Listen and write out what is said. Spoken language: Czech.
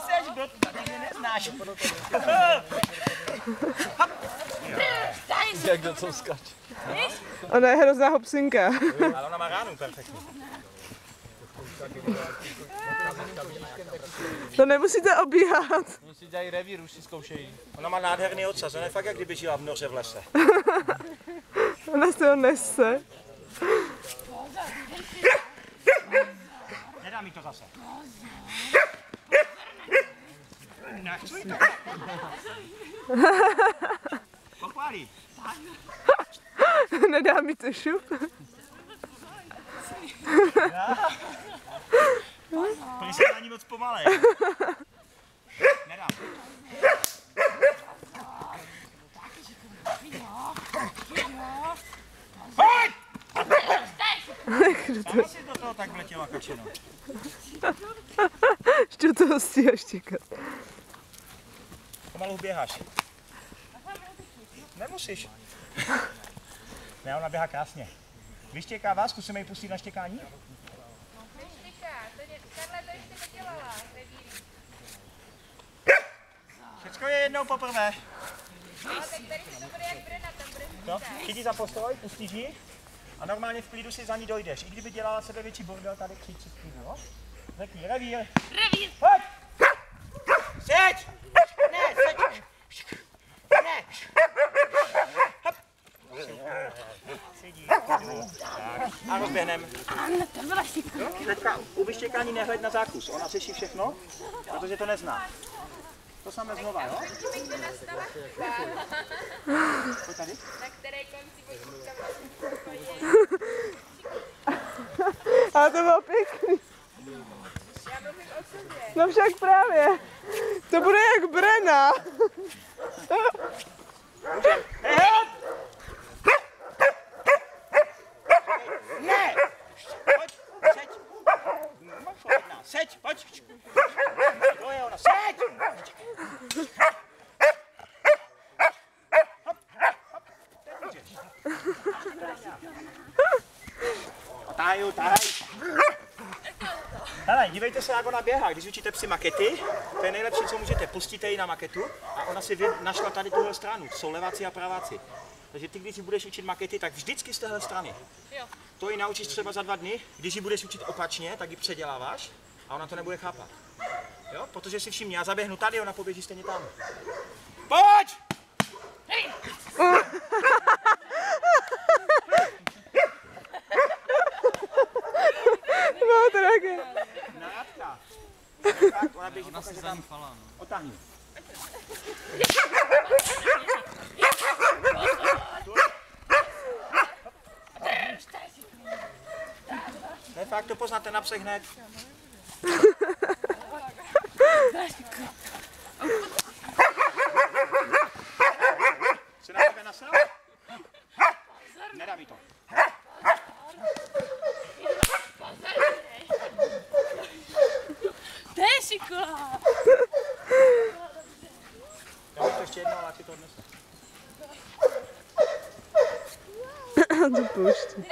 Seš blb, ty mě neznáš. Jak do toho skáče. Ona je hrozná hopsinka. Ale ona má ránu perfektně. To nemusíte obíhat. Oni si dělají revír, už si zkoušejí. Ona má nádherný ocas, ona je fakt jak kdyby žila v noře v lese. Ona se ho nese. Nedá mi to zase. Nechci to. Pochválí. Nedá mi to šup. To jsem ani moc pomalej. Nedám. Pojď! Sama si do toho tak vletěla, kačino. Ještě toho stíháš čekat. Pomalu běháš. Nemusíš. Ne, ona běhá krásně. Vyštěká vás, zkusíme ji pustit na štěkání? Neštěká, takhle to ještě nedělala, revíří. Všecko je jednou poprvé. No, tak tady se to bude jak Brena, tam bude No, chytí za postroj, pustíš ji a normálně v klidu si za ní dojdeš. I kdyby dělala sebe větší bordel, tady křičí v klidu, jo? Řekni, revír. revír. Pojď! Seď! Ne, seď! Ne! Hop! Sedí. Tak. A rozběhnem. To byla šikovná. Teďka u vyštěkání nehled na zákus. Ona řeší všechno, protože to nezná. To samé znova, jo? Kde nastala chyba, Pojď tady. na které konci počítka Ale to bylo pěkný. Já mluvím o sobě. No však právě. To bude jak Brena. Ne! Pojď, seď! Seď, pojď! To je ona, seď! Hop, hop, teď můžeš. Tahaju, tahaj. Hele, dívejte se, jak ona běhá. Když učíte psi makety, to je nejlepší, co můžete. Pustíte ji na maketu a ona si našla tady tuhle stranu. Jsou leváci a praváci. Takže ty, když ji budeš učit makety, tak vždycky z téhle strany. Jo. To ji naučíš třeba za 2 dny. Když ji budeš učit opačně, tak ji předěláváš a ona to nebude chápat. Jo? Protože si všimni, já zaběhnu tady, ona poběží stejně tam. Pojď! No to taky. Naradka. Tak, ona běží, pokaže tam. Otáhni. Ne, fakt to poznáte na psech hned. Jsi na tebe nasel? Nedá mi to. To je šikovná. Já bych to ještě jednou, ale ti to odnesu. To pouští.